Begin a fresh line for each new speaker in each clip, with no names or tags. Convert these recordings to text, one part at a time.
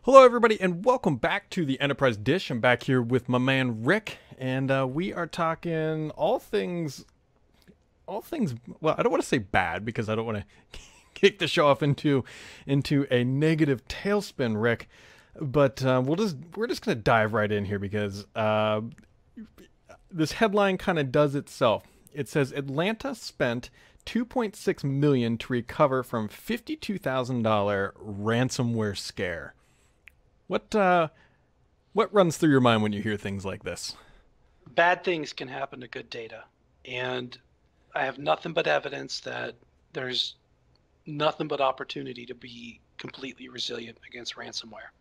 Hello, everybody, and welcome back to the Enterprise Dish. I'm back here with my man Rick, and we are talking all things. Well, I don't want to say bad because I don't want to kick the show off into a negative tailspin, Rick. But we're just gonna dive right in here because this headline kind of does itself. It says Atlanta spent 2.6 million to recover from $52,000 ransomware scare. What runs through your mind when you hear things like this?
Bad things can happen to good data. And I have nothing but evidence that there's nothing but opportunity to be completely resilient against ransomware.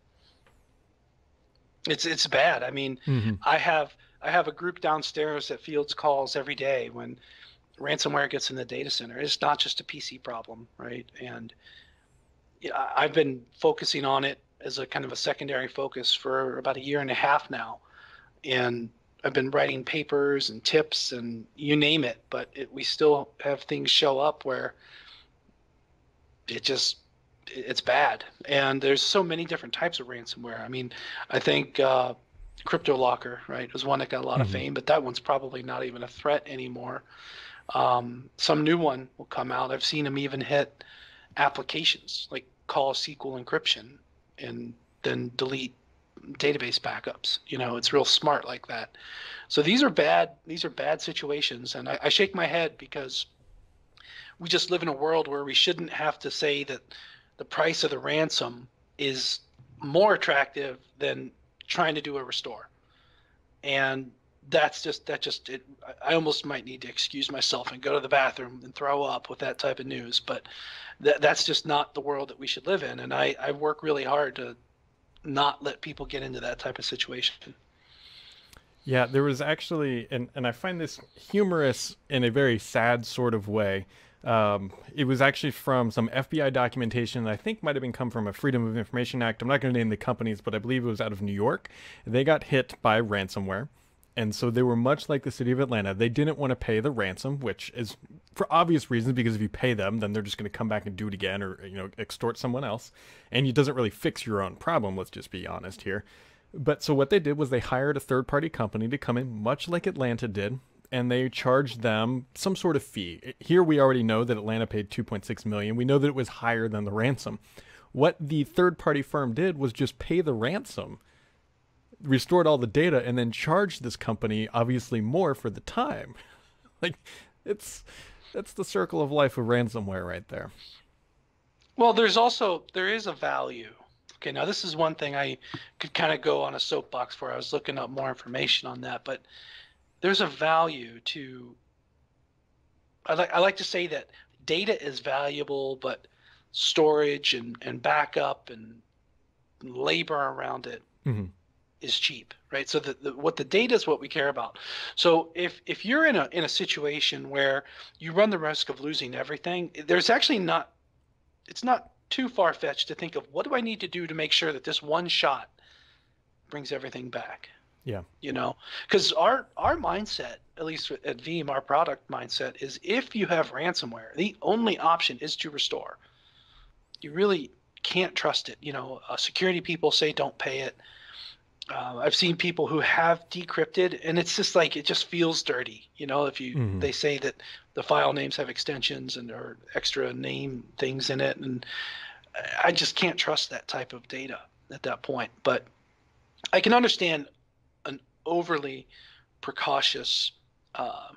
It's bad. I mean,
Mm-hmm.
I have a group downstairs that fields calls every day when ransomware gets in the data center. It's not just a PC problem, right? And yeah, I've been focusing on it as a kind of a secondary focus for about a year and a half now. And I've been writing papers and tips and you name it, but we still have things show up where it's bad. And there's so many different types of ransomware. I mean, I think CryptoLocker, right, was one that got a lot of
Mm-hmm.
fame, but that one's probably not even a threat anymore. Some new one will come out. I've seen them even hit applications like call SQL encryption and then delete database backups. It's real smart like that. So these are bad. These are bad situations, and I shake my head because we just live in a world where we shouldn't have to say that the price of the ransom is more attractive than trying to do a restore. And that just it. I almost might need to excuse myself and go to the bathroom and throw up with that type of news. But that's just not the world that we should live in. And I work really hard to not let people get into that type of situation.
Yeah, there was actually, and I find this humorous in a very sad sort of way. It was actually from some FBI documentation that I think might have been come from a Freedom of Information Act. I'm not going to name the companies, but I believe it was out of New York. They got hit by ransomware. And so they were much like the city of Atlanta. They didn't want to pay the ransom, which is for obvious reasons, because if you pay them, then they're just going to come back and do it again or, extort someone else. And it doesn't really fix your own problem, let's just be honest here. But so what they did was they hired a third party company to come in, much like Atlanta did, and they charged them some sort of fee. Here we already know that Atlanta paid 2.6 million. We know that it was higher than the ransom. What the third party firm did was just pay the ransom, restored all the data, and then charged this company obviously more for the time. Like it's that's the circle of life of ransomware right there.
Well, there is a value. Okay, now this is one thing I could kind of go on a soapbox for. I was looking up more information on that, but there's a value to. I like to say that data is valuable, but storage and backup and labor around it
Mm-hmm.
is cheap, right? So what the data is what we care about. So if you're in a situation where you run the risk of losing everything, there's actually not it's not too far fetched to think of what do I need to do to make sure that this one shot brings everything back.
Yeah.
Because our mindset, at least at Veeam, our product mindset is if you have ransomware, the only option is to restore. You really can't trust it. Security people say don't pay it. I've seen people who have decrypted, and it's just like it just feels dirty. If
Mm-hmm.
they say that the file names have extensions and or extra name things in it, and I just can't trust that type of data at that point. But I can understand an overly precautious uh,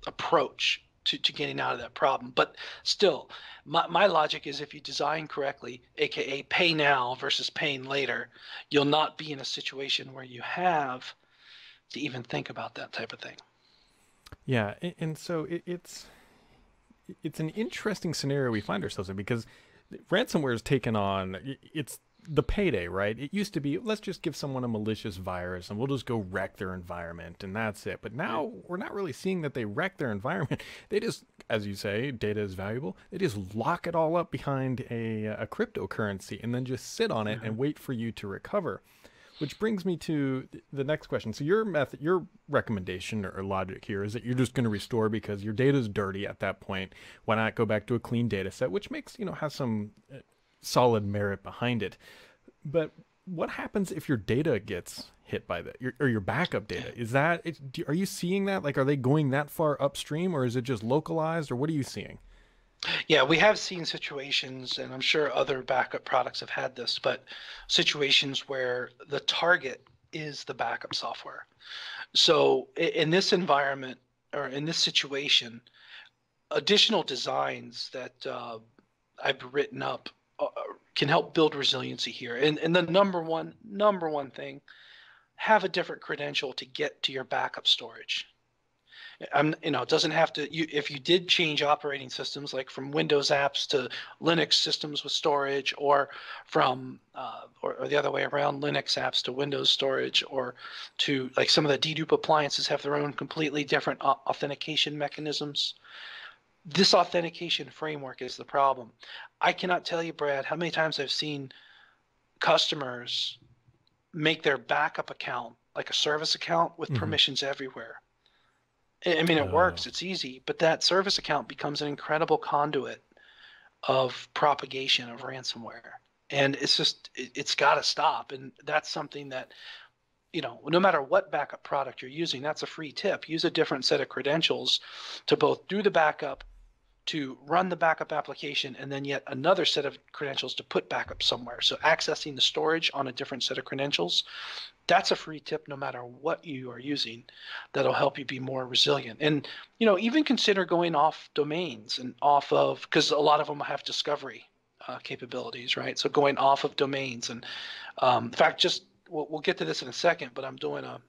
approach to getting out of that problem. But still, my logic is if you design correctly, aka pay now versus paying later, you'll not be in a situation where you have to even think about that type of thing.
Yeah, and so it's an interesting scenario we find ourselves in because ransomware has taken on it's the payday, right? It used to be let's just give someone a malicious virus and we'll just go wreck their environment and that's it. But
Right.
now we're not really seeing that they wreck their environment. They just, as you say, data is valuable. They just lock it all up behind a cryptocurrency and then just sit on it
Mhm.
and wait for you to recover. Which brings me to the next question. So your method, your recommendation or logic here is that you're just going to restore because your data is dirty at that point. Why not go back to a clean data set, which makes has some solid merit behind it. But what happens if your data gets hit by that, or your backup data? Is that are you seeing that? Like, are they going that far upstream, or is it just localized, or what are you seeing?
Yeah, we have seen situations, and I'm sure other backup products have had this, but situations where the target is the backup software. So in this environment or in this situation, additional designs that I've written up can help build resiliency here. And the number one thing, have a different credential to get to your backup storage. It doesn't have to. If you did change operating systems, like from Windows apps to Linux systems with storage, or from or the other way around, Linux apps to Windows storage, or to like some of the dedupe appliances have their own completely different authentication mechanisms. This authentication framework is the problem. I cannot tell you, Brad, how many times I've seen customers make their backup account like a service account with
Mm-hmm.
permissions everywhere. I mean, it works, it's easy, but that service account becomes an incredible conduit of propagation of ransomware. And it's got to stop. And that's something that, no matter what backup product you're using, that's a free tip. Use a different set of credentials to both do the backup, to run the backup application, and then yet another set of credentials to put backup somewhere. So accessing the storage on a different set of credentials, that's a free tip no matter what you are using, that'll help you be more resilient. And even consider going off domains and off of, because a lot of them have discovery capabilities, right? So going off of domains. And in fact, we'll get to this in a second, but I'm doing a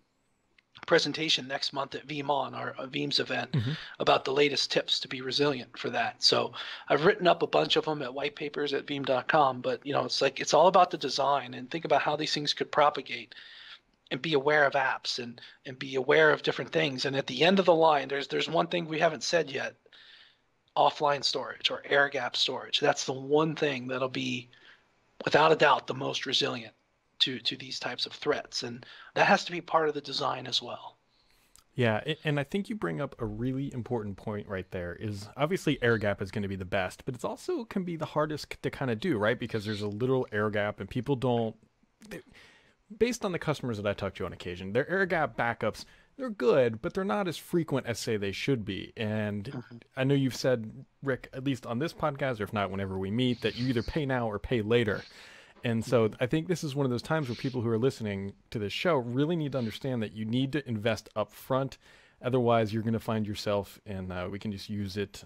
presentation next month at VeeamON, our Veeam's event,
Mm-hmm.
about the latest tips to be resilient for that. So I've written up a bunch of them at white papers at veeam.com, but it's all about the design, and think about how these things could propagate, and be aware of apps, and be aware of different things. And at the end of the line, there's one thing we haven't said yet: offline storage or air gap storage. That's the one thing that'll be, without a doubt, the most resilient to these types of threats, and that has to be part of the design as well.
Yeah, and I think you bring up a really important point right there. Is obviously air gap is going to be the best, but it's also can be the hardest to kind of do, right? Because there's a little air gap, and people don't. Based on the customers that I talk to on occasion, their air gap backups, they're good, but they're not as frequent as say they should be. And I know you've said, Rick, at least on this podcast, or if not, whenever we meet, that you either pay now or pay later. And so I think this is one of those times where people who are listening to this show really need to understand that you need to invest up front. Otherwise, you're going to find yourself, and we can just use it.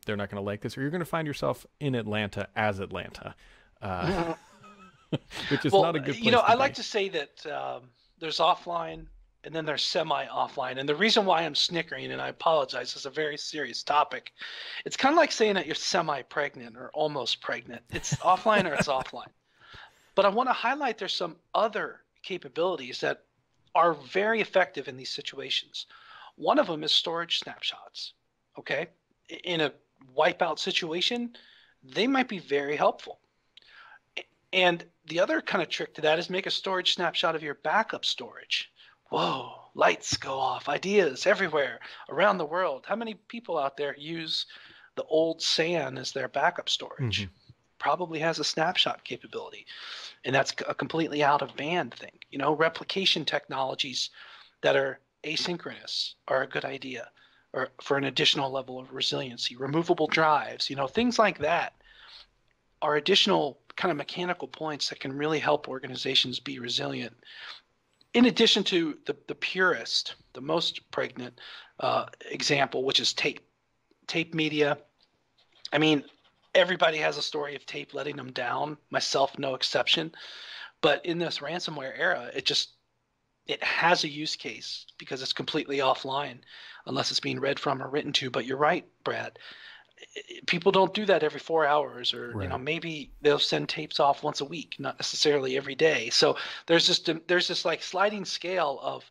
They're not going to like this, or you're going to find yourself in Atlanta as Atlanta, which is not a good place to
I
be.
like to say that there's offline and then there's semi-offline. And the reason why I'm snickering, and I apologize, it's a very serious topic. It's kind of like saying that you're semi-pregnant or almost pregnant. It's offline or it's offline. But I want to highlight there's some other capabilities that are very effective in these situations. One of them is storage snapshots. Okay, in a wipeout situation, they might be very helpful. And the other kind of trick to that is make a storage snapshot of your backup storage. Whoa, lights go off, ideas everywhere around the world. How many people out there use the old SAN as their backup storage?
Mm-hmm.
Probably has a snapshot capability, and that's a completely out of band thing. Replication technologies that are asynchronous are a good idea, or for an additional level of resiliency. Removable drives, things like that are additional kind of mechanical points that can really help organizations be resilient. In addition to the purest, the most pregnant example, which is tape media. I mean, everybody has a story of tape letting them down, myself no exception. But in this ransomware era, it has a use case because it's completely offline unless it's being read from or written to. But you're right, Brad. People don't do that every 4 hours, or
Right.
maybe they'll send tapes off once a week, not necessarily every day. So there's this like sliding scale of,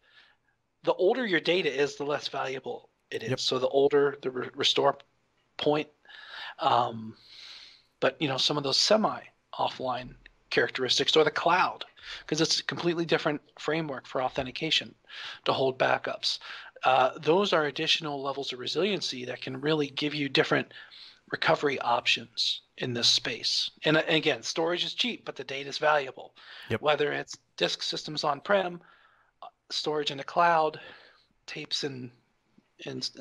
the older your data is, the less valuable it is.
Yep.
So the older the restore point. But some of those semi-offline characteristics, or the cloud, because it's a completely different framework for authentication to hold backups. Those are additional levels of resiliency that can really give you different recovery options in this space. And again, storage is cheap, but the data is valuable.
Yep.
Whether it's disk systems on-prem, storage in the cloud, tapes and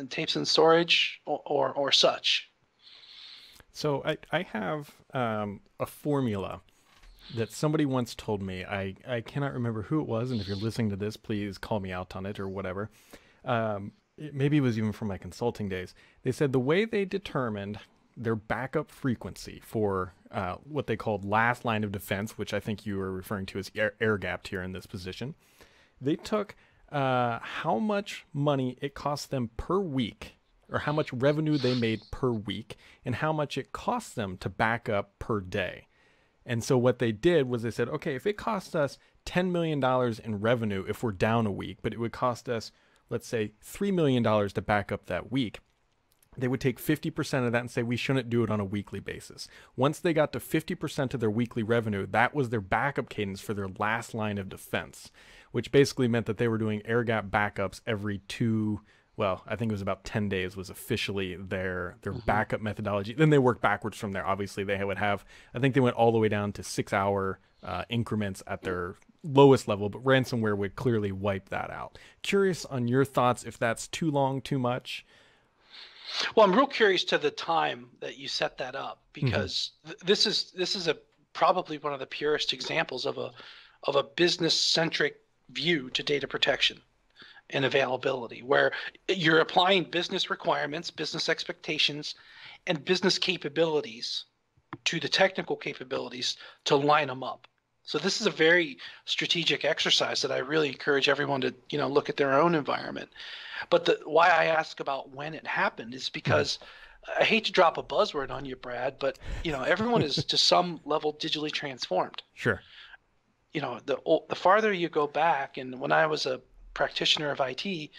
tapes in storage, or such.
So I have a formula that somebody once told me. I cannot remember who it was, and if you're listening to this, please call me out on it or whatever. Maybe it was even from my consulting days. They said the way they determined their backup frequency for what they called last line of defense, which I think you were referring to as air gapped here in this position, they took how much money it cost them per week, or how much revenue they made per week, and how much it cost them to back up per day. And so what they did was they said, okay, if it costs us $10 million in revenue if we're down a week, but it would cost us, let's say, $3 million to back up that week, they would take 50% of that and say we shouldn't do it on a weekly basis. Once they got to 50% of their weekly revenue, that was their backup cadence for their last line of defense, which basically meant that they were doing air gap backups every I think it was about 10 days was officially their backup methodology. Then they worked backwards from there. Obviously, they would have, I think they went all the way down to 6-hour increments at their lowest level, but ransomware would clearly wipe that out. Curious on your thoughts if that's too long, too much.
Well, I'm real curious to the time that you set that up, because this is probably one of the purest examples of a business-centric view to data protection and availability, where you're applying business requirements, business expectations, and business capabilities to the technical capabilities to line them up. So this is a very strategic exercise that I really encourage everyone to look at their own environment. But why I ask about when it happened is because I hate to drop a buzzword on you, Brad, but everyone is to some level digitally transformed.
Sure.
The farther you go back, and when I was a practitioner of IT,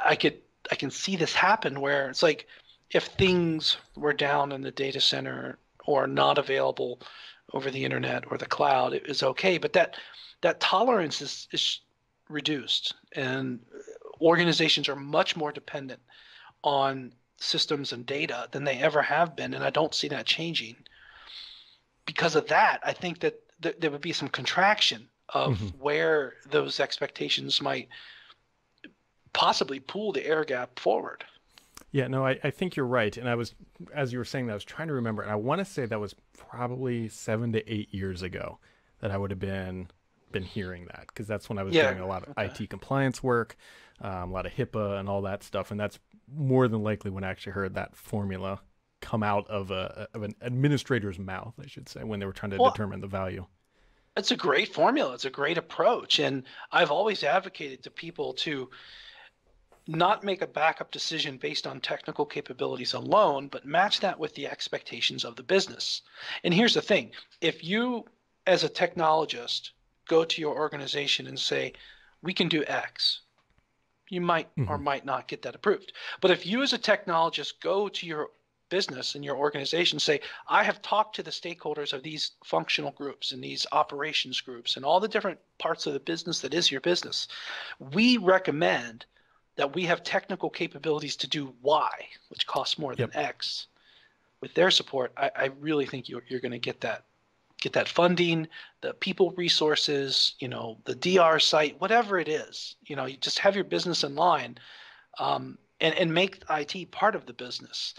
I can see this happen where it's like if things were down in the data center or not available over the internet or the cloud, it was okay, but that tolerance is reduced, and organizations are much more dependent on systems and data than they ever have been, and I don't see that changing. Because of that, I think that there would be some contraction of where those expectations might possibly pull the air gap forward.
Yeah, no, I think you're right. And as you were saying that, I was trying to remember, and I want to say that was probably 7 to 8 years ago that I would have been hearing that, because that's when I was doing a lot of IT compliance work, a lot of HIPAA and all that stuff. And that's more than likely when I actually heard that formula come out of an administrator's mouth, I should say, when they were trying to determine the value.
It's a great formula. It's a great approach. And I've always advocated to people to not make a backup decision based on technical capabilities alone, but match that with the expectations of the business. And here's the thing. If you, as a technologist, go to your organization and say, we can do X, you might or might not get that approved. But if you as a technologist go to your business and your organization, say, I have talked to the stakeholders of these functional groups and these operations groups and all the different parts of the business that is your business, we recommend that we have technical capabilities to do Y, which costs more than X. With their support, I really think you're going to get that funding, the people resources, the DR site, whatever it is. You just have your business in line, and make IT part of the business.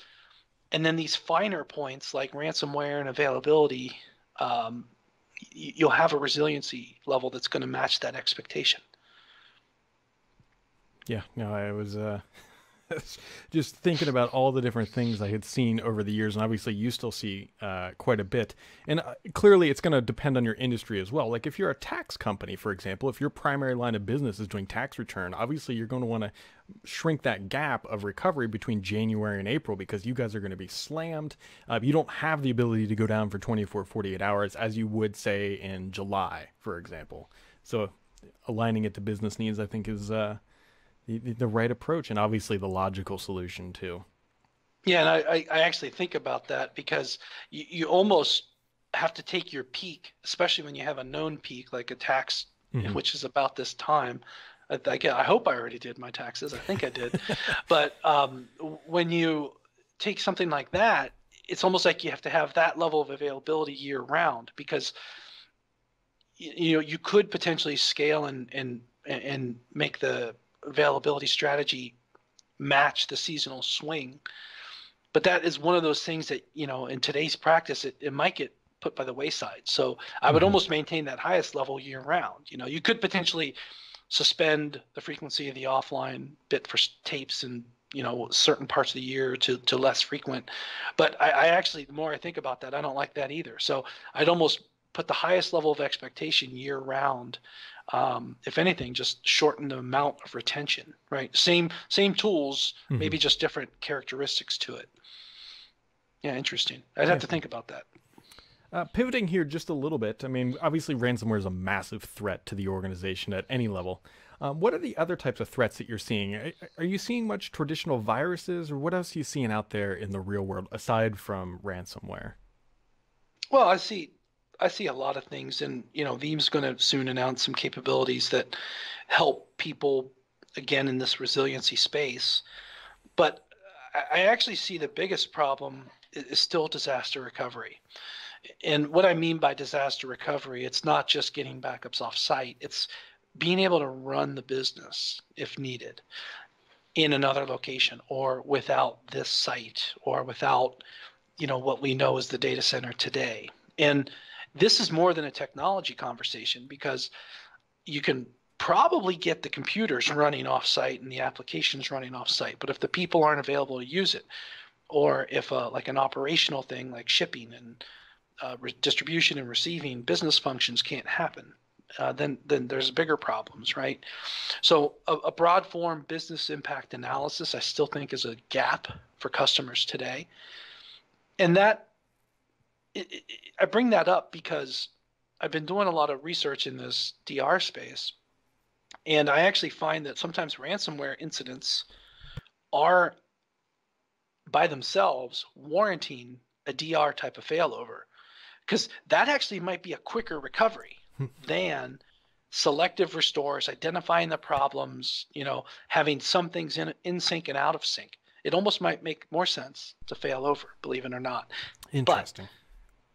And then these finer points like ransomware and availability, you'll have a resiliency level that's going to match that expectation.
Yeah, no, I was just thinking about all the different things I had seen over the years, and obviously you still see quite a bit. And clearly it's going to depend on your industry as well. Like if you're a tax company, for example, if your primary line of business is doing tax return, obviously you're going to want to shrink that gap of recovery between January and April, because you guys are going to be slammed. You don't have the ability to go down for 24, 48 hours as you would say in July, for example. So aligning it to business needs, I think, is the right approach, and obviously the logical solution too.
Yeah, and I actually think about that, because you almost have to take your peak, especially when you have a known peak like a tax, which is about this time. I hope I already did my taxes. I think I did. But when you take something like that, it's almost like you have to have that level of availability year round, because you could potentially scale and make the availability strategy match the seasonal swing. But that is one of those things that, in today's practice, it might get put by the wayside. So I would
Hmm.
almost maintain that highest level year round. You could potentially suspend the frequency of the offline bit for tapes and, certain parts of the year to less frequent. But I actually, the more I think about that, I don't like that either. So I'd almost put the highest level of expectation year round. If anything, just shorten the amount of retention, right? Same tools,
Hmm.
maybe just different characteristics to it. Yeah, interesting. I'd have
Yeah.
to think about that.
Pivoting here just a little bit, I mean, obviously ransomware is a massive threat to the organization at any level. What are the other types of threats that you're seeing? Are you seeing much traditional viruses, or what else are you seeing out there in the real world aside from ransomware?
Well, I see a lot of things, and Veeam's going to soon announce some capabilities that help people again in this resiliency space. But I actually see the biggest problem is still disaster recovery. And what I mean by disaster recovery, it's not just getting backups off site, it's being able to run the business if needed in another location or without this site or without, what we know as the data center today. And this is more than a technology conversation, because you can probably get the computers running off site and the applications running off site. But if the people aren't available to use it, or if like an operational thing like shipping and distribution and receiving business functions can't happen, then there's bigger problems, right? So a broad form business impact analysis, I still think, is a gap for customers today. And that I bring that up because I've been doing a lot of research in this DR space, and I actually find that sometimes ransomware incidents are by themselves warranting a DR type of failover, because that actually might be a quicker recovery than selective restores, identifying the problems, having some things in sync and out of sync. It almost might make more sense to fail over, believe it or not. But
Interesting.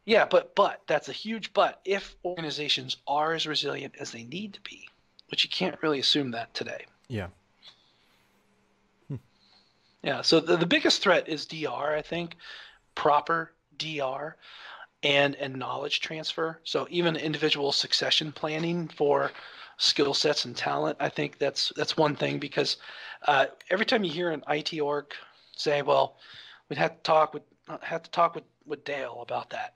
yeah, but that's a huge but if organizations are as resilient as they need to be, which you can't really assume that today.
Yeah.
Yeah, so the biggest threat is DR, I think, proper DR and knowledge transfer. So even individual succession planning for skill sets and talent, I think that's one thing, because every time you hear an IT org say, "Well, we'd have to talk with Dale about that,"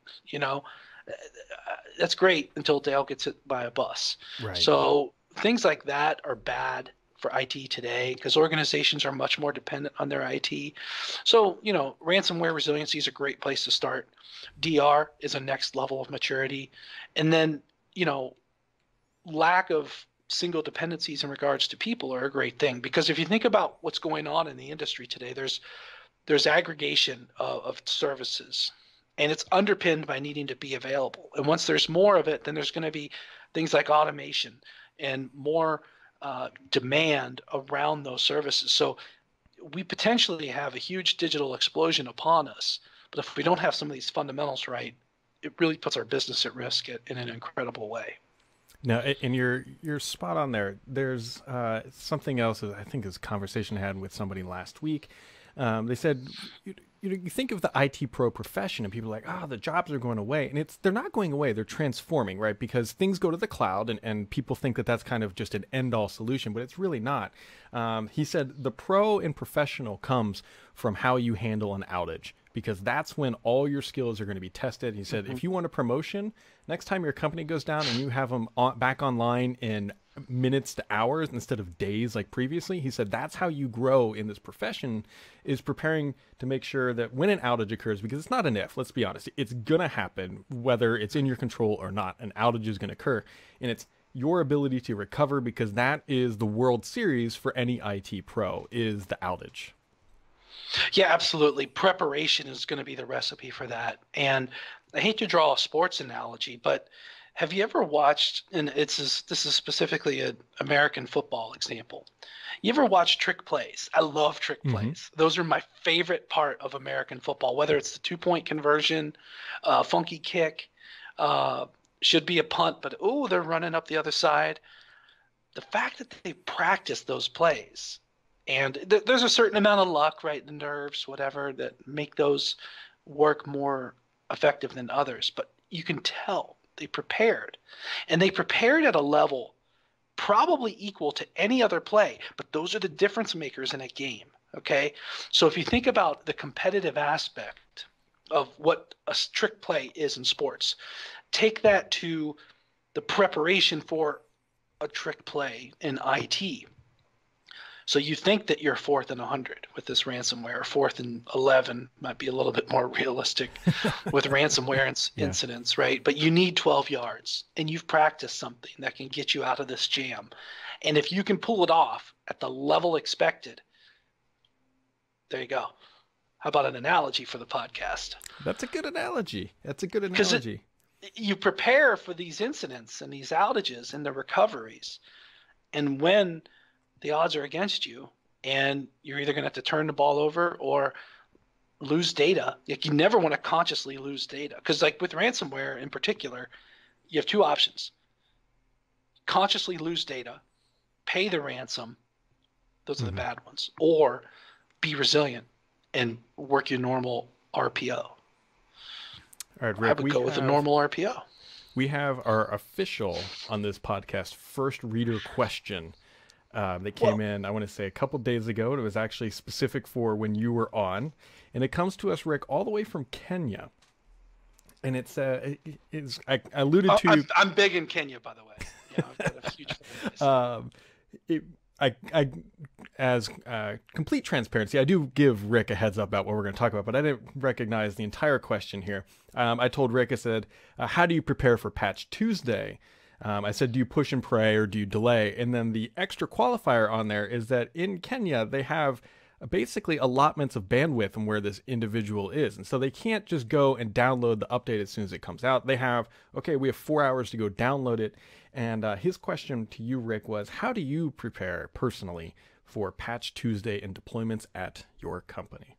that's great until Dale gets hit by a bus.
Right.
So things like that are bad for IT today, because organizations are much more dependent on their IT. So, ransomware resiliency is a great place to start. DR is a next level of maturity. And then, lack of single dependencies in regards to people are a great thing, because if you think about what's going on in the industry today, there's aggregation of services, and it's underpinned by needing to be available. And once there's more of it, then there's going to be things like automation and more demand around those services. So we potentially have a huge digital explosion upon us. But if we don't have some of these fundamentals right, it really puts our business at risk in an incredible way.
No, and you're spot on there. There's something else that I think this conversation I had with somebody last week. They said, you think of the IT pro profession, and people are like, the jobs are going away, and they're not going away. They're transforming, right? Because things go to the cloud, and people think that that's kind of just an end all solution, but it's really not. He said the pro and professional comes from how you handle an outage, because that's when all your skills are going to be tested. He said, if you want a promotion, next time your company goes down and you have them back online in minutes to hours instead of days like previously, he said that's how you grow in this profession, is preparing to make sure that when an outage occurs, because it's not an if, let's be honest, it's going to happen, whether it's in your control or not, an outage is going to occur. And it's your ability to recover, because that is the World Series for any IT pro, is the outage.
Yeah, absolutely. Preparation is going to be the recipe for that. And I hate to draw a sports analogy, but Have you ever watched, and this is specifically an American football example. You ever watch trick plays? I love trick
Mm-hmm.
plays. Those are my favorite part of American football, whether it's the 2-point conversion, funky kick, uh, should be a punt, but oh, they're running up the other side. The fact that they practice those plays, and there's a certain amount of luck, right? The nerves, whatever, that make those work more effective than others. But you can tell they prepared, and they prepared at a level probably equal to any other play. But those are the difference makers in a game. Okay, so if you think about the competitive aspect of what a trick play is in sports, take that to the preparation for a trick play in IT. So you think that you're 4th and 100 with this ransomware, 4th and 11 might be a little bit more realistic with ransomware
Yeah.
incidents, right? But you need 12 yards, and you've practiced something that can get you out of this jam. And if you can pull it off at the level expected, there you go. How about an analogy for the podcast?
That's a good analogy.
Because you prepare for these incidents and these outages and the recoveries. And when the odds are against you and you're either going to have to turn the ball over or lose data, like you never want to consciously lose data. Because like with ransomware in particular, you have two options. Consciously lose data, pay the ransom. Those are the bad ones. Or be resilient and work your normal RPO.
All right, Rick,
I would go with a normal RPO.
We have our official on this podcast first reader question. That came in, I want to say, a couple days ago. It was actually specific for when you were on. And it comes to us, Rick, all the way from Kenya. And I alluded to...
I'm big in Kenya, by the way. Yeah, I've got a huge fan base.
As complete transparency, I do give Rick a heads up about what we're going to talk about, but I didn't recognize the entire question here. I told Rick, I said, how do you prepare for Patch Tuesday? I said, do you push and pray or do you delay? And then the extra qualifier on there is that in Kenya, they have basically allotments of bandwidth from where this individual is. And so they can't just go and download the update as soon as it comes out. They have, okay, we have 4 hours to go download it. And his question to you, Rick, was how do you prepare personally for Patch Tuesday and deployments at your company?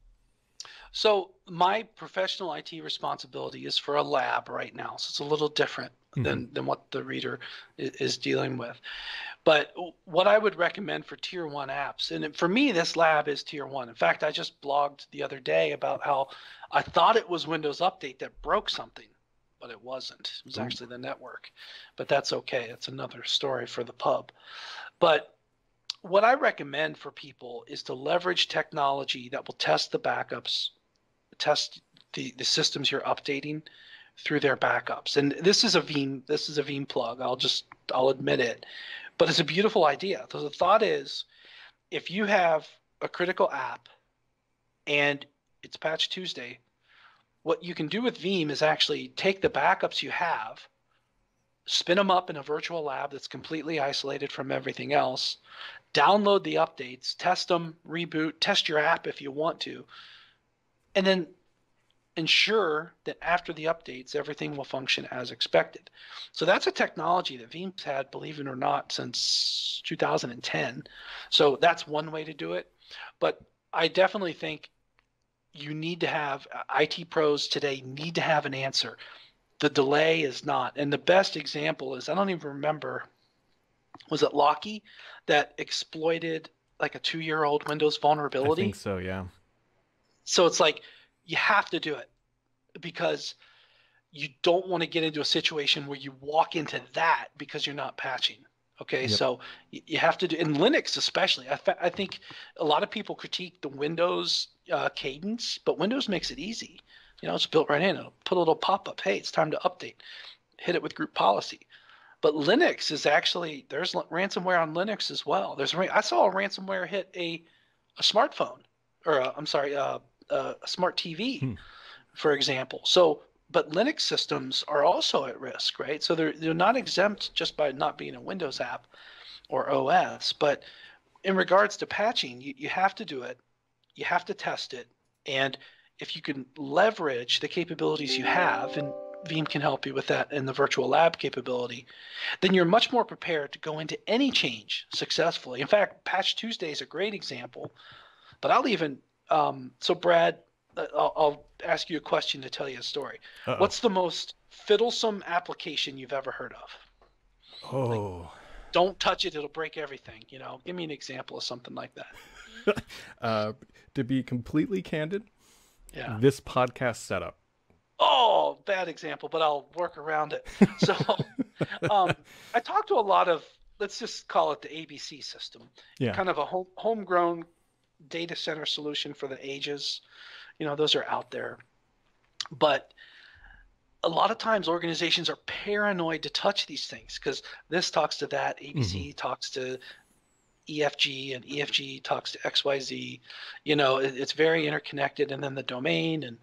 So my professional IT responsibility is for a lab right now. So it's a little different than what the reader is dealing with. But what I would recommend for tier 1 apps, and for me, this lab is tier 1. In fact, I just blogged the other day about how I thought it was Windows Update that broke something, but it wasn't. It was actually the network. But that's okay. It's another story for the pub. But what I recommend for people is to leverage technology that will test the backups, test the systems you're updating through their backups. And this is a Veeam plug. I'll admit it. But it's a beautiful idea. So the thought is, if you have a critical app and it's Patch Tuesday, what you can do with Veeam is actually take the backups you have, spin them up in a virtual lab that's completely isolated from everything else, download the updates, test them, reboot, test your app if you want to, and then ensure that after the updates, everything will function as expected. So that's a technology that Veeam's had, believe it or not, since 2010. So that's one way to do it. But I definitely think you need to have IT pros today need to have an answer. The delay is not. And the best example is, I don't even remember, was it Locky that exploited like a 2-year-old Windows vulnerability?
I think so, yeah.
So it's like, you have to do it because you don't want to get into a situation where you walk into that because you're not patching. Okay, yep. So you have to do, in Linux especially, I think a lot of people critique the Windows cadence, but Windows makes it easy. You know, it's built right in. It'll put a little pop-up, hey, it's time to update. Hit it with group policy. But Linux is actually, there's ransomware on Linux as well. I saw a ransomware hit a smartphone, or a smart TV, for example. So, but Linux systems are also at risk, right? So they're not exempt just by not being a Windows app or OS. But in regards to patching, you have to do it. You have to test it. And if you can leverage the capabilities you have, and Veeam can help you with that and the virtual lab capability, then you're much more prepared to go into any change successfully. In fact, Patch Tuesday is a great example, but I'll even, so Brad, I'll ask you a question to tell you a story.
Uh-oh.
What's the most fiddlesome application you've ever heard of? Like,
Oh.
don't touch it, it'll break everything. Give me an example of something like that.
To be completely candid,
Yeah.
this podcast setup.
Oh, bad example, but I'll work around it. So I talked to a lot of, let's just call it the ABC system,
Yeah.
kind of a homegrown data center solution for the ages. Those are out there. But a lot of times organizations are paranoid to touch these things because this talks to that, ABC talks to EFG, and EFG talks to XYZ. It's very interconnected, and then the domain and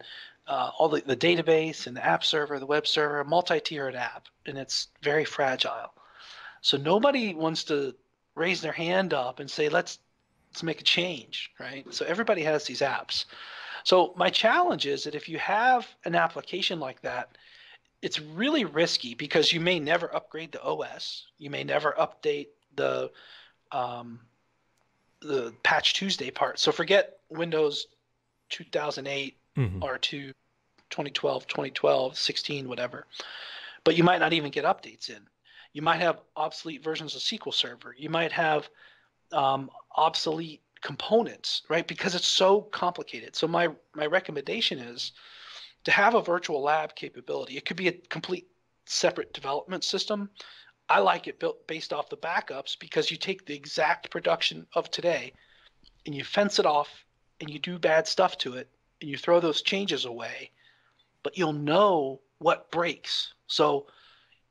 all the database and the app server, the web server, multi-tiered app, and it's very fragile. So nobody wants to raise their hand up and say, let's make a change, right? So everybody has these apps. So my challenge is that if you have an application like that, it's really risky because you may never upgrade the OS. You may never update the Patch Tuesday part. So forget Windows 2008 or 2012, 16, whatever. But you might not even get updates in. You might have obsolete versions of SQL Server. You might have obsolete components, right? Because it's so complicated. So my recommendation is to have a virtual lab capability. It could be a complete separate development system. I like it built based off the backups because you take the exact production of today and you fence it off and you do bad stuff to it and you throw those changes away, but you'll know what breaks. So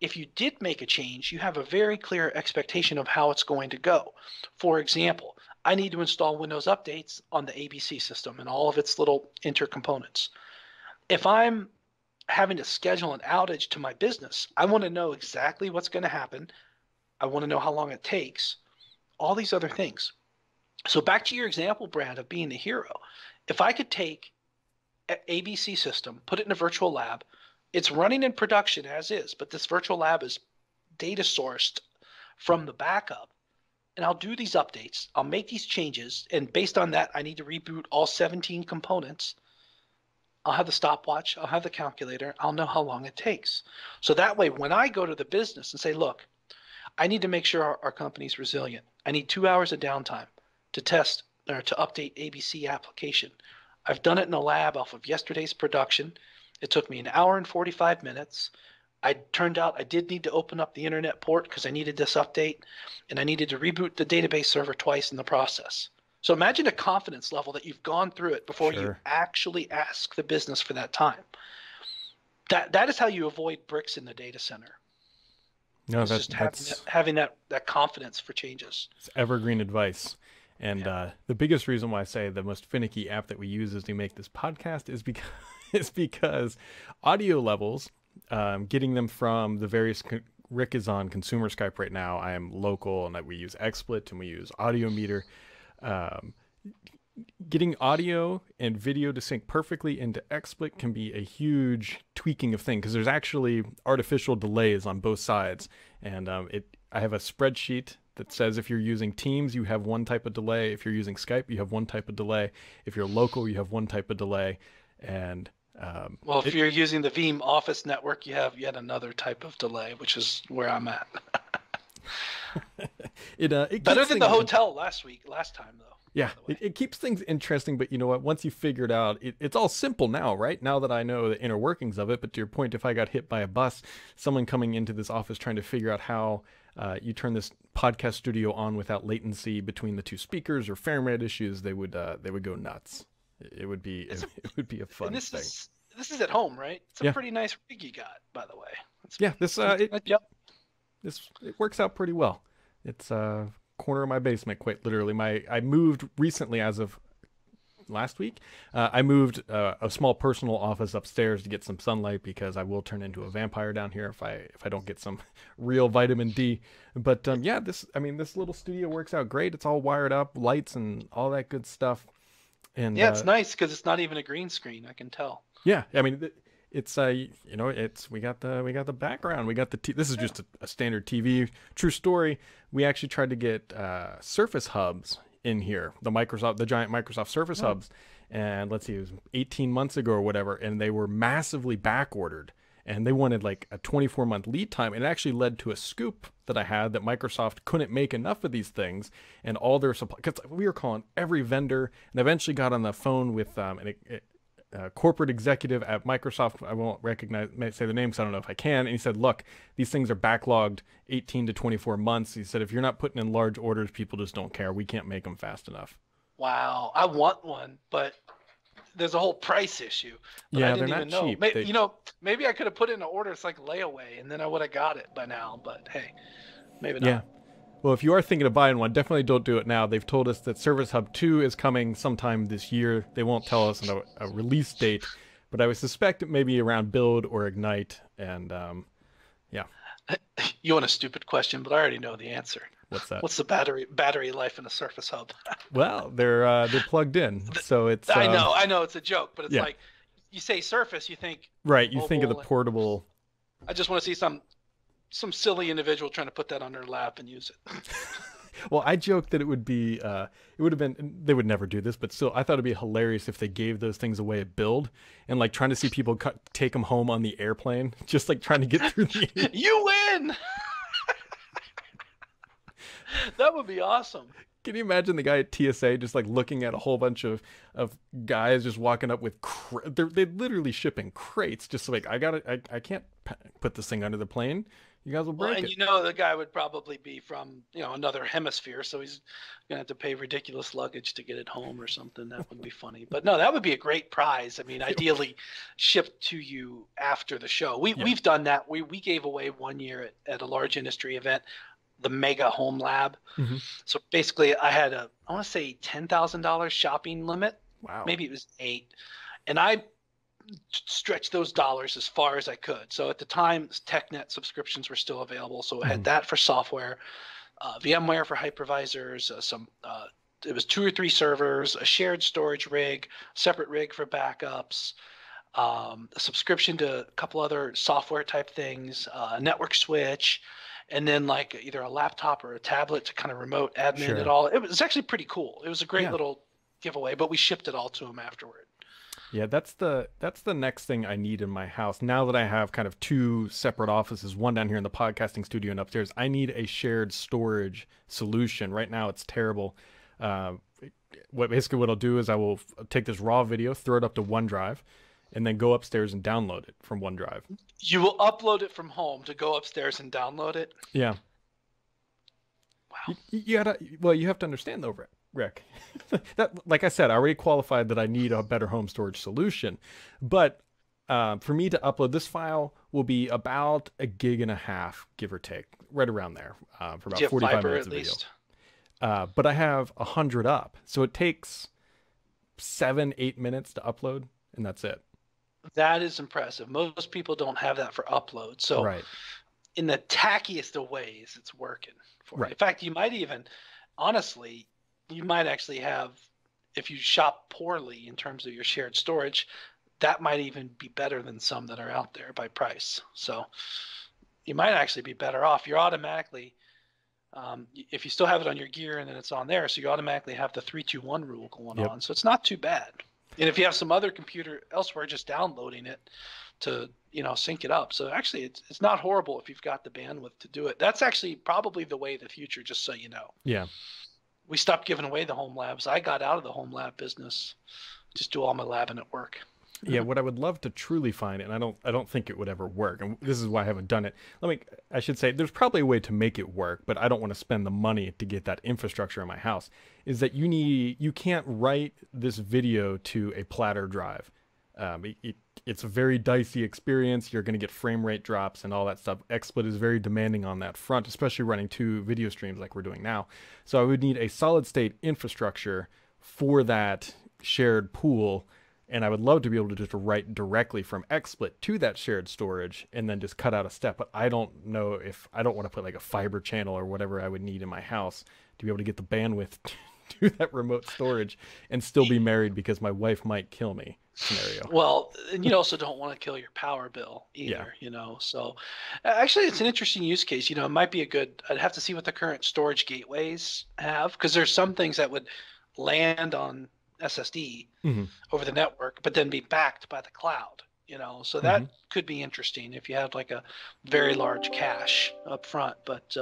if you did make a change, you have a very clear expectation of how it's going to go. For example, I need to install Windows updates on the ABC system and all of its little intercomponents. If I'm having to schedule an outage to my business, I want to know exactly what's going to happen. I want to know how long it takes, all these other things. So back to your example, Brad, of being the hero. If I could take an ABC system, put it in a virtual lab, it's running in production as is, but this virtual lab is data sourced from the backup, and I'll do these updates. I'll make these changes, and based on that, I need to reboot all 17 components. I'll have the stopwatch, I'll have the calculator, I'll know how long it takes. So that way, when I go to the business and say, look, I need to make sure our company's resilient. I need 2 hours of downtime to test or to update ABC application. I've done it in a lab off of yesterday's production. It took me 1 hour and 45 minutes. Turned out I did need to open up the internet port because I needed this update, and I needed to reboot the database server twice in the process. So imagine a confidence level that you've gone through it before you actually ask the business for that time. That is how you avoid bricks in the data center.
No,
that's having that confidence for changes.
It's evergreen advice. And the biggest reason why I say the most finicky app that we use as to make this podcast is because audio levels, getting them from the various Rick is on consumer Skype right now. I am local, and we use XSplit and we use Audio Meter. Getting audio and video to sync perfectly into XSplit can be a huge tweaking of things because there's actually artificial delays on both sides. And I have a spreadsheet that says if you're using Teams, you have one type of delay. If you're using Skype, you have one type of delay. If you're local, you have one type of delay. And
if you're using the Veeam Office network, you have yet another type of delay, which is where I'm at.
It
better than the hotel last time though.
Yeah, it keeps things interesting, but you know what? Once you figure it out, it's all simple now, right? Now that I know the inner workings of it. But to your point, if I got hit by a bus, someone coming into this office trying to figure out how you turn this podcast studio on without latency between the two speakers or frame rate issues, they would go nuts. It would be a fun thing.
This is at home, right? It's a pretty nice rig you got, by the way.
It works out pretty well. It's corner of my basement, quite literally. I moved recently, as of last week. I moved a small personal office upstairs to get some sunlight because I will turn into a vampire down here if I don't get some real vitamin D. But this little studio works out great. It's all wired up, lights and all that good stuff. And
it's nice because it's not even a green screen. I can tell.
Yeah, I mean, It's we got the background. We got this is just a standard TV. True story. We actually tried to get Surface hubs in here, the giant Microsoft Surface hubs, and let's see, it was 18 months ago or whatever, and they were massively back ordered, and they wanted like a 24-month lead time. And it actually led to a scoop that I had that Microsoft couldn't make enough of these things, and all their supply, because we were calling every vendor, and eventually got on the phone with corporate executive at Microsoft. I won't say the name because I don't know if I can. And he said, look, these things are backlogged 18 to 24 months. He said, if you're not putting in large orders, people just don't care. We can't make them fast enough.
Wow. I want one, but there's a whole price issue. But
Yeah,
I didn't
they're
even
not
know.
cheap.
Maybe I could have put in an order. It's like layaway, and then I would have got it by now. But hey, maybe not.
Yeah. Well, if you are thinking of buying one, definitely don't do it now. They've told us that Service Hub 2 is coming sometime this year. They won't tell us a release date, but I would suspect it may be around Build or Ignite. And yeah.
You want a stupid question, but I already know the answer.
What's that?
What's the battery life in a Surface Hub?
Well, they're plugged in, so it's.
I know it's a joke, but it's like you say Surface, you think
right. You think of the portable.
I just want to see some silly individual trying to put that on their lap and use it.
Well, I joked that it would have been, they would never do this, but still, I thought it'd be hilarious if they gave those things away at Build, and like trying to see people take them home on the airplane, just like trying to get through the.
You win. That would be awesome.
Can you imagine the guy at TSA just like looking at a whole bunch of guys just walking up with they're literally shipping crates, just like I can't put this thing under the plane. You guys will break it.
And the guy would probably be from another hemisphere, so he's gonna have to pay ridiculous luggage to get it home or something. That would be funny. But no, that would be a great prize. I mean, ideally shipped to you after the show. We've done that. We gave away one year at a large industry event the Mega Home Lab. Mm-hmm. So basically, I had I want to say $10,000 shopping limit.
Wow.
Maybe it was $8,000, and I stretched those dollars as far as I could. So at the time, TechNet subscriptions were still available. So I had that for software, VMware for hypervisors, it was 2 or 3 servers, a shared storage rig, separate rig for backups, a subscription to a couple other software type things, a network switch, and then like either a laptop or a tablet to kind of remote admin it all. It was actually pretty cool. It was a great little giveaway, but we shipped it all to him afterward.
Yeah, that's the next thing I need in my house. Now that I have kind of 2 separate offices, one down here in the podcasting studio and upstairs, I need a shared storage solution. Right now it's terrible. What I'll do is I will take this raw video, throw it up to OneDrive, and then go upstairs and download it from OneDrive.
You will upload it from home to go upstairs and download it?
Yeah.
Wow.
You have to understand though, Rick. That, like I said, I already qualified that I need a better home storage solution. But for me to upload this file will be about 1.5 gigs, give or take, right around there, for about 45 minutes of video. But I have 100 up, so it takes 7-8 minutes to upload, and that's it.
That is impressive. Most people don't have that for upload. So in the tackiest of ways, it's working for you. In fact, you might even, honestly, you might actually have, if you shop poorly in terms of your shared storage, that might even be better than some that are out there by price. So you might actually be better off. You're automatically, if you still have it on your gear and then it's on there, so you automatically have the 3-2-1 rule going on. So it's not too bad. And if you have some other computer elsewhere, just downloading it to, sync it up. So actually, it's not horrible if you've got the bandwidth to do it. That's actually probably the way of the future, just so you know.
Yeah.
We stopped giving away the home labs. I got out of the home lab business. Just do all my labbing at work.
Yeah, what I would love to truly find, and I don't think it would ever work, and this is why I haven't done it. I should say, there's probably a way to make it work, but I don't want to spend the money to get that infrastructure in my house. Is that you can't write this video to a platter drive. It's a very dicey experience. You're going to get frame rate drops and all that stuff. XSplit is very demanding on that front, especially running 2 video streams like we're doing now. So I would need a solid state infrastructure for that shared pool. And I would love to be able to just write directly from XSplit to that shared storage and then just cut out a step. But I don't know if I don't want to put like a fiber channel or whatever I would need in my house to be able to get the bandwidth do that remote storage and still be married because my wife might kill me scenario.
Well, and you also don't want to kill your power bill
Yeah.
either, So actually, it's an interesting use case. It might be a good. I'd have to see what the current storage gateways have, because there's some things that would land on SSD
Hmm.
over the network, but then be backed by the cloud. So
Hmm.
that could be interesting if you had like a very large cache up front. But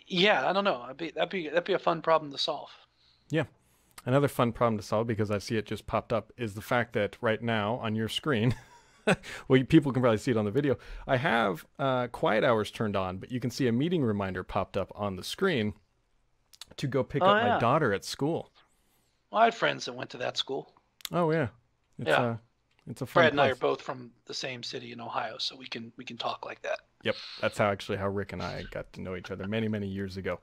yeah, I don't know. That'd be a fun problem to solve.
Yeah. Another fun problem to solve, because I see it just popped up, is the fact that right now on your screen, well, people can probably see it on the video, I have quiet hours turned on, but you can see a meeting reminder popped up on the screen to go pick
Oh
up my
yeah.
daughter at school.
Well, I had friends that went to that school.
Oh yeah, it's
Yeah.
a it's a fun
Brad and I are
place.
both from the same city in Ohio, so we can talk like that.
Yep, that's how Rick and I got to know each other many years ago.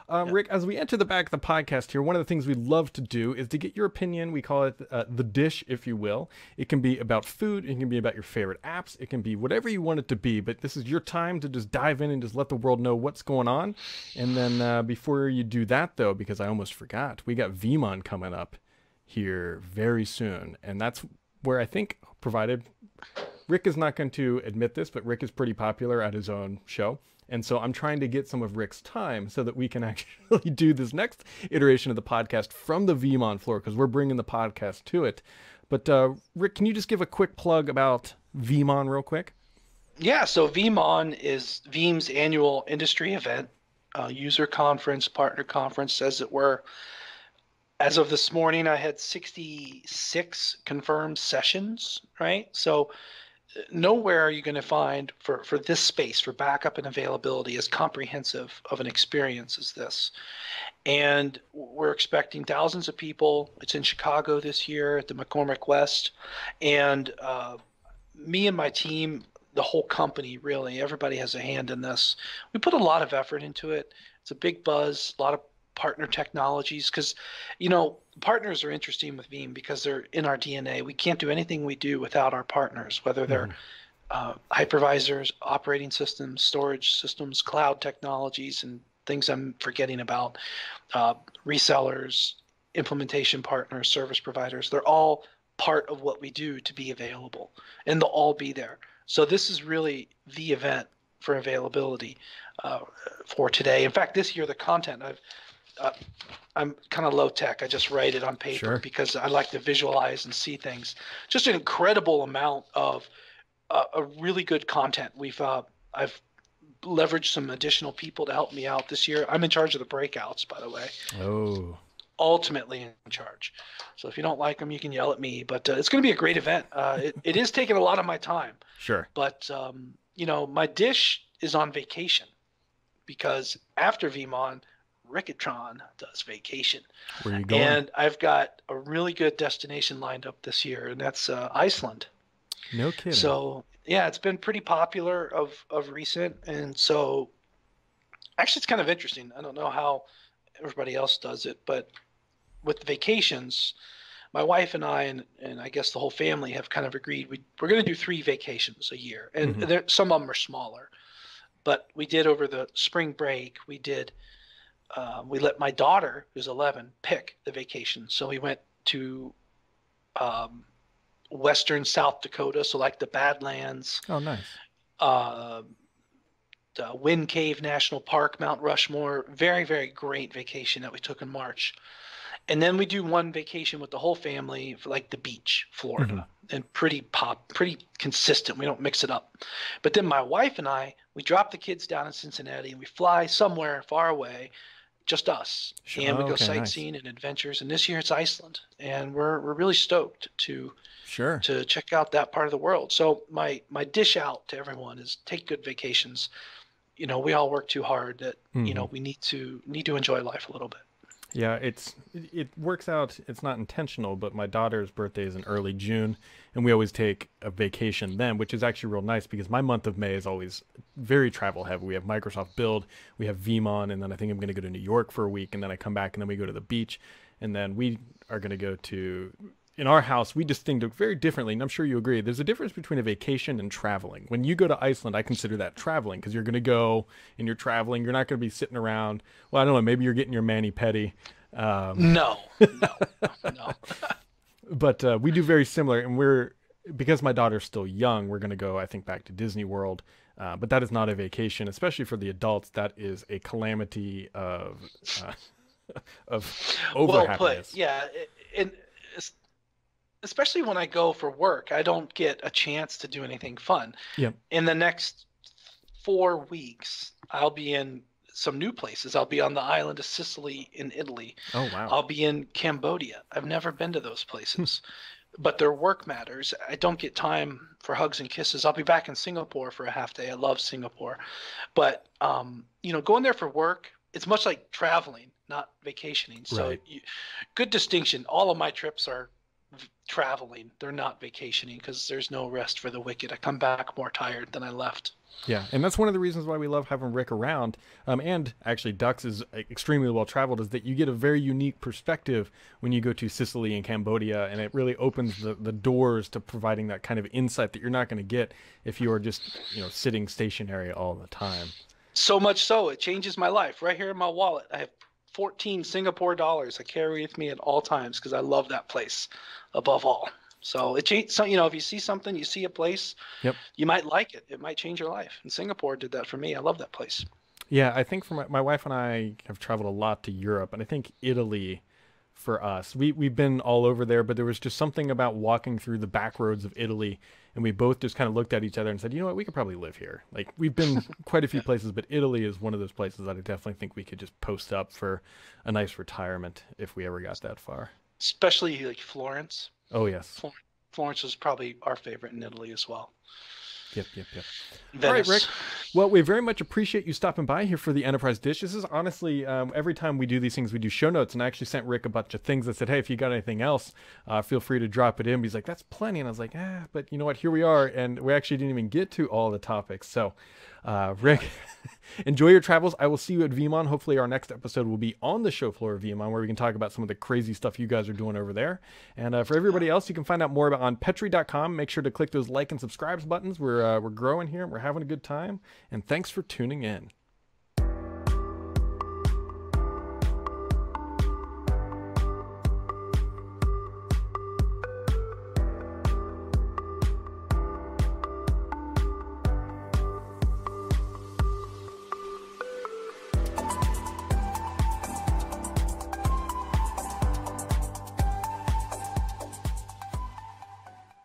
Yeah.
Rick, as we enter the back of the podcast here, one of the things we love to do is to get your opinion. We call it the dish, if you will. It can be about food. It can be about your favorite apps. It can be whatever you want it to be. But this is your time to just dive in and just let the world know what's going on. And then before you do that, though, because I almost forgot, we got VMon coming up here very soon. And that's where I think, provided Rick is not going to admit this, but Rick is pretty popular at his own show. And so I'm trying to get some of Rick's time so that we can actually do this next iteration of the podcast from the VMon floor, because we're bringing the podcast to it. But Rick, can you just give a quick plug about VMon real quick?
Yeah, so VMon is Veeam's annual industry event, user conference, partner conference, as it were. As of this morning, I had 66 confirmed sessions, right? So nowhere are you going to find for this space, for backup and availability, as comprehensive of an experience as this. And we're expecting thousands of people. It's in Chicago this year at the McCormick West. And me and my team, the whole company, really, everybody has a hand in this. We put a lot of effort into it. It's a big buzz, a lot of partner technologies, because partners are interesting with Veeam because they're in our DNA. We can't do anything we do without our partners, whether they're hypervisors, operating systems, storage systems, cloud technologies, and things I'm forgetting about, resellers, implementation partners, service providers. They're all part of what we do to be available, and they'll all be there. So this is really the event for availability for today. In fact, this year the content I'm kind of low tech. I just write it on paper.
Sure.
Because I like to visualize and see things. Just an incredible amount of a really good content. I've leveraged some additional people to help me out this year. I'm in charge of the breakouts, by the way.
Oh,
Ultimately in charge. So if you don't like them, you can yell at me. But it's going to be a great event. It is taking a lot of my time.
sure.
But my dish is on vacation, because after VMon, Ricketron does vacation.
Where are you going?
And I've got a really good destination lined up this year, and that's Iceland.
No kidding.
So yeah, it's been pretty popular of recent, and so actually it's kind of interesting. I don't know how everybody else does it, but with vacations, my wife and I and I guess the whole family have kind of agreed we're going to do 3 vacations a year, and some of them are smaller. But we did over the spring break. We let my daughter, who's 11, pick the vacation. So we went to western South Dakota, so like the Badlands,
Oh, nice.
uh, the Wind Cave National Park, Mount Rushmore. Very, very great vacation that we took in March. And then we do one vacation with the whole family for like the beach, Florida, and pretty consistent. We don't mix it up. But then my wife and I, we drop the kids down in Cincinnati and we fly somewhere far away, just us.
Sure.
And we go
Okay, nice.
sightseeing and adventures. And this year it's Iceland, and we're really stoked to
Sure.
check out that part of the world. So my dish out to everyone is take good vacations. We all work too hard that we need to enjoy life a little bit.
Yeah, it works out. It's not intentional, but my daughter's birthday is in early June, and we always take a vacation then, which is actually real nice because my month of May is always very travel heavy. We have Microsoft Build, we have VMon, and then I think I'm going to go to New York for a week, and then I come back, and then we go to the beach, and then we are going to go to. In our house, we distinguish very differently, and I'm sure you agree. There's a difference between a vacation and traveling. When you go to Iceland, I consider that traveling because you're going to go and you're traveling. You're not going to be sitting around. Well, I don't know. Maybe you're getting your mani-pedi
No, no, no.
But we do very similar, and because my daughter's still young, we're going to go, I think, back to Disney World. But that is not a vacation, especially for the adults. That is a calamity uh, of over
Well put.
happiness.
Yeah, and especially when I go for work, I don't get a chance to do anything fun.
Yep.
In the next 4 weeks, I'll be in some new places. I'll be on the island of Sicily in Italy.
Oh wow.
I'll be in Cambodia. I've never been to those places, but their work matters. I don't get time for hugs and kisses. I'll be back in Singapore for a half day. I love Singapore, but going there for work, it's much like traveling, not vacationing. So
Right.
good distinction. All of my trips are traveling. They're not vacationing because there's no rest for the wicked. I come back more tired than I left.
Yeah, and that's one of the reasons why we love having Rick around. And actually, Dux is extremely well traveled. Is that you get a very unique perspective when you go to Sicily and Cambodia, and it really opens the doors to providing that kind of insight that you're not going to get if you are just sitting stationary all the time.
So much so, it changes my life. Right here in my wallet, I have 14 Singapore dollars I carry with me at all times because I love that place above all. So it changed. So if you see something, you see a place,
Yep.
you might like it. It might change your life. And Singapore did that for me. I love that place.
Yeah, I think for my wife and I have traveled a lot to Europe, and I think Italy for us. We've been all over there, but there was just something about walking through the back roads of Italy, and we both just kind of looked at each other and said, you know what, we could probably live here. Like we've been quite a few places, but Italy is one of those places that I definitely think we could just post up for a nice retirement if we ever got that far.
Especially like Florence.
Oh yes.
Florence was probably our favorite in Italy as well.
Yep, yep, yep. All right,
Venice.
Rick. Well, we very much appreciate you stopping by here for the Enterprise Dish. This is honestly, every time we do these things, we do show notes, and I actually sent Rick a bunch of things that said, hey, if you got anything else, feel free to drop it in. He's like, that's plenty. And I was like, but you know what? Here we are, and we actually didn't even get to all the topics. So, Rick, enjoy your travels. I will see you at VMon. Hopefully our next episode will be on the show floor of VMon, where we can talk about some of the crazy stuff you guys are doing over there. And for everybody else, you can find out more about on Petri.com. Make sure to click those like and subscribe buttons. We're growing here, and we're having a good time. And thanks for tuning in.